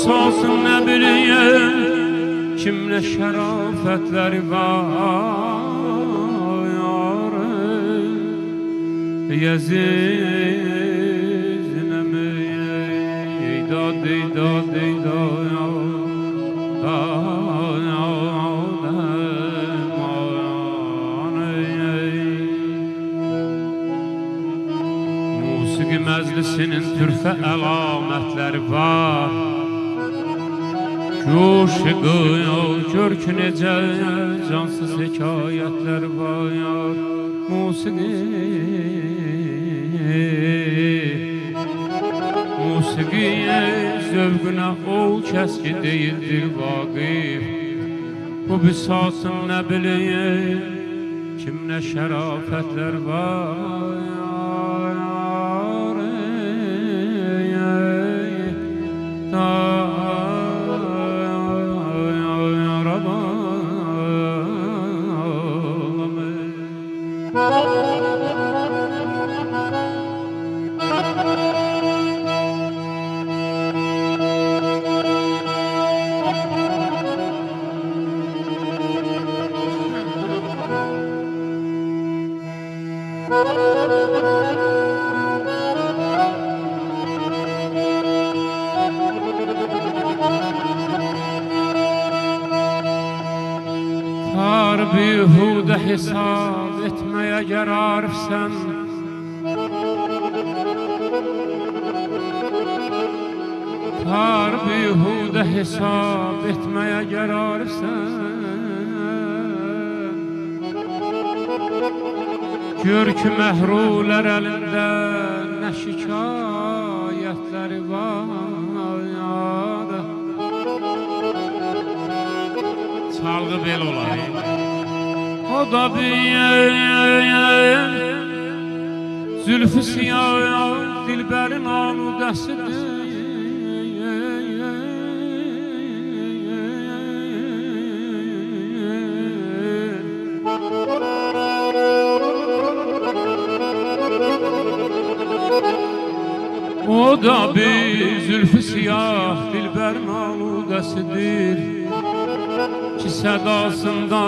bisansın nə bileyim, kimlə şərafətləri var. Yezid nəmi eydad eydad eydad Musiqi məclisinin türfə əlamətləri var. Gör ki necə cansız hekayətlər var. Musiqi zövqünə ol kəs ki deyildir vaqif. Bu bisasın nə bileyim, kimlə şərafətlər var. Bihudə hesab etməyə qərarsan, bihudə hesab etməyə qərarsan. Gör ki məhrulər əlində nə şikayətləri var. Çalğı bel olar. O da bir zülfü siyah dilbərin aludəsidir. O da bir zülfü siyah dilbərin aludəsidir ki sədasında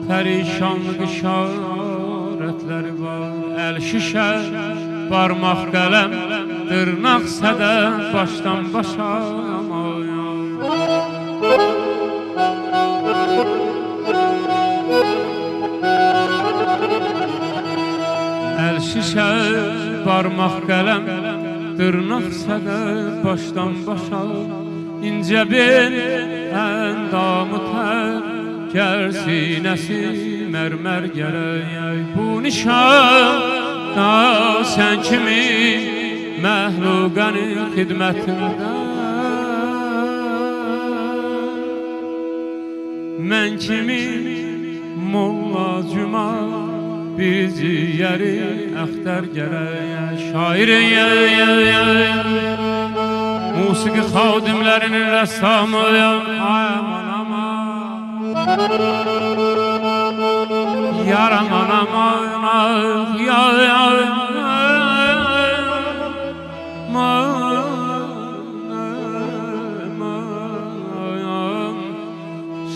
pərişanlıq işarətləri var. Əl şişə, barmaq qələm, dırnaq sədə, başdan başa. Əl şişə, barmaq qələm, dırnaq sədə, başdan başa. İncə bir əndamı tər, gər sinəsi mərmər gərək. Bu nişanda sən kimi məhlugənin xidmətində, mən kimi molla cüma bizi yəri əxtər gərək. Şairin musiqi xadimlərinin rəssamı aman aman, yaraman aman,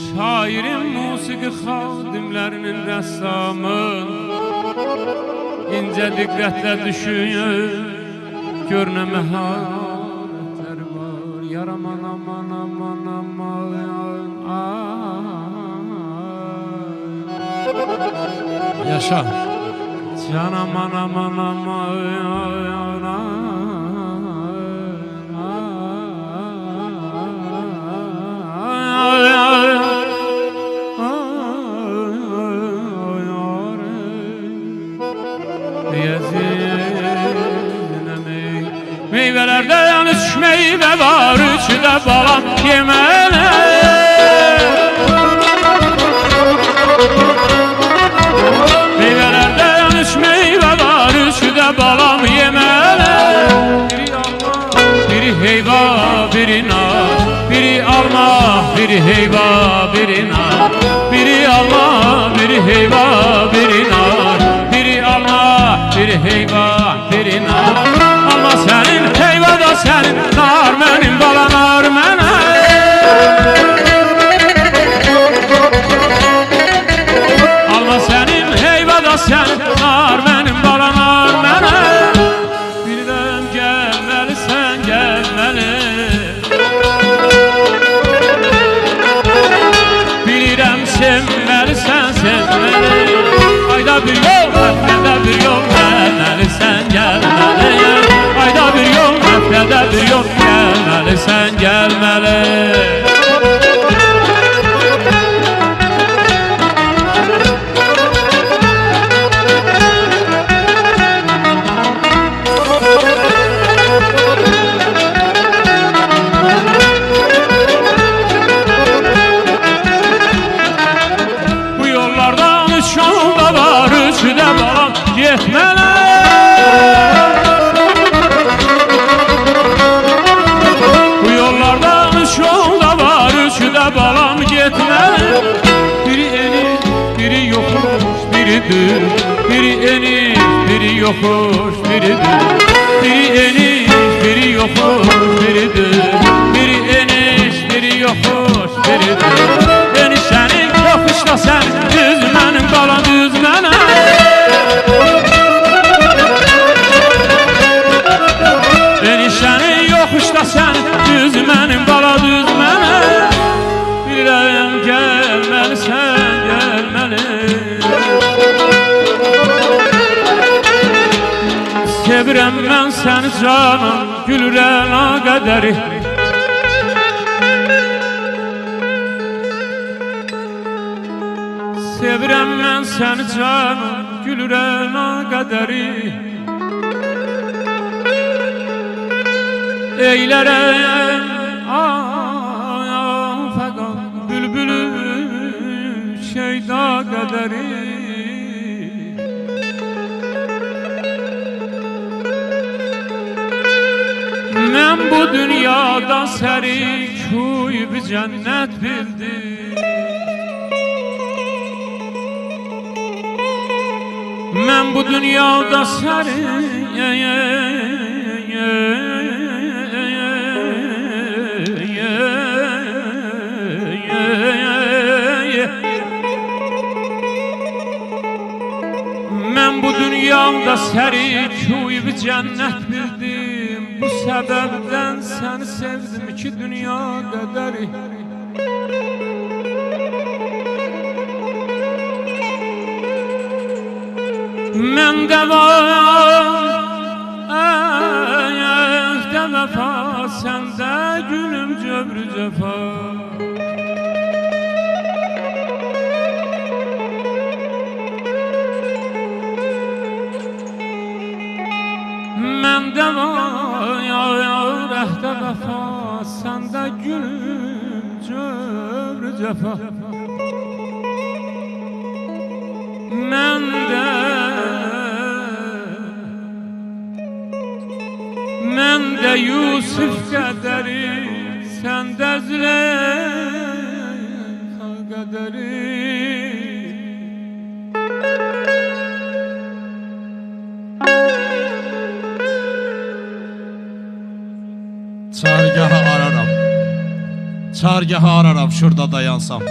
şairin musiqi xadimlərinin rəssamı incə diqqətlə düşünür, gör nə məharətlər var. Yaraman aman aman aman, yaşa can aman aman aman. Meyvelerde yanlış meyve var, üçü de balam yemene. Meyvelerde yanlış meyve var, üçü de balam yemene. Biri heyva, biri nar, biri alma, biri heyva, biri nar. Biri alma, biri heyva, biri nar. Biri alma, biri heyva, biri nar. Alma senin, heyva da senin, nar benim balana. yokuş biridir. Biri eniş, biri yokuş biridir. Biri eniş, biri yokuş biridir. Enişenin yokuşda sen düzmenin bala düzmene. Enişenin yokuşda sen düzmenin bala düzmene. Bilirəm gelmelisən gelmeli. Sevirəm mən səni canım, gülürəm o qədəri. Sevirəm mən səni canım, gülürəm o qədəri. Eylərəm fəqat bülbülü şeyda qədəri. Mən bu dünyada sərik uyub cənnət bildim. Mən bu dünyada sərik Mən bu dünyada sərik uyub cənnət bildim. Bu səbəbdən səni sevdim ki dünya qədəri. Məndə var əhdə vəfa, səndə gülüm cövrü cəfa. Məndə var əhdə vəfa, səndə gülüm cövrü cəfa. Məndə Yusuf qədəri, səndə Züleyxa qədəri. Çargahı araram şurada dayansam.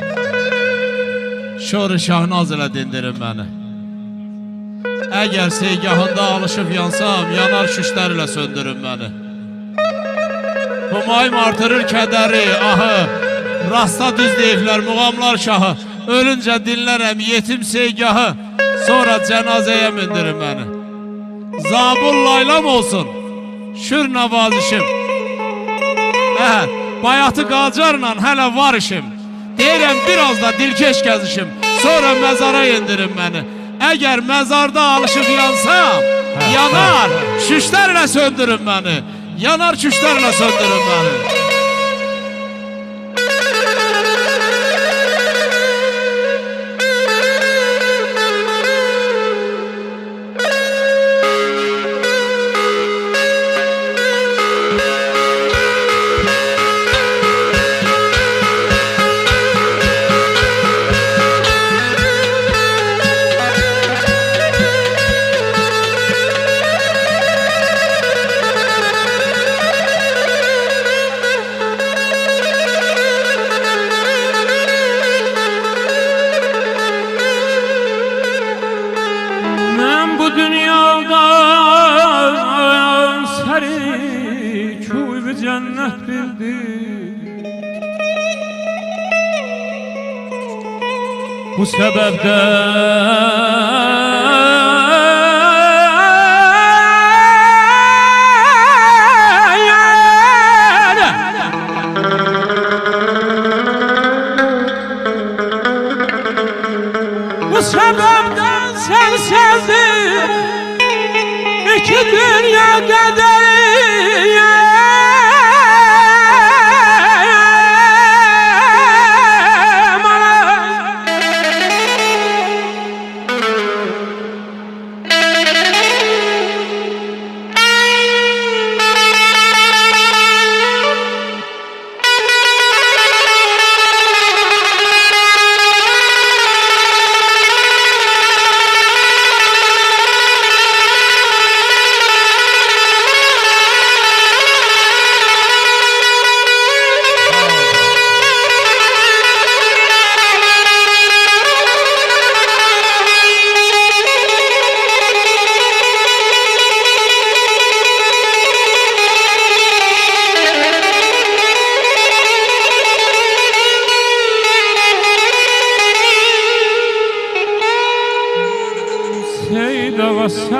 Şor şahnaz elə dindirin məni. Əgər seygahında alışıb yansam, yanar şüşlərlə söndürün məni. Humayım artırır kədəri, ahı, rasta düz deyiblər muğamlar şahı. Ölüncə dinlərəm yetim seygahı, sonra cənazəyə mindirin məni. Zabul laylam olsun, şür navazişim. Bayatı qacarla hələ var işim. Deyirəm biraz da dilkeş gəzişim, sonra məzara indirin məni. Əgər məzarda alışıb yansam, yanar şüşlərlə söndürün məni. Yanar şüşlərlə söndürün məni. Cennet bildi. Bu sebepten sen sevdin iki dünya kaderi.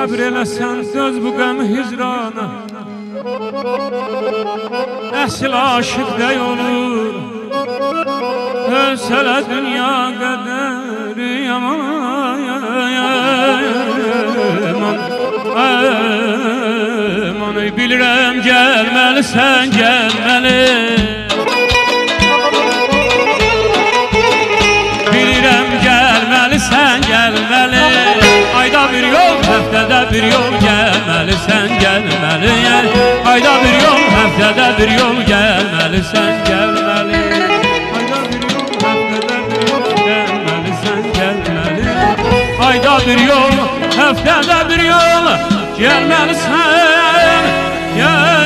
səbr eləsən döz bu qəm hicrana. Əsl aşıq dey olur, ölsələ dünya qədəri yaman. Aman bilirəm gəlməlisən, gəlməli. Bilirəm gəlməlisən, gəlməli. Ayda bir yol, həftədə bir yol gəlməlisən, gəlməli. Ayda bir yol, həftədə bir yol gəlməlisən, gəlməli. Ayda bir yol, həftədə bir yol gəlməlisən, gəlməli. Ayda bir yol, həftədə bir yol gəlməlisən, gəlməli.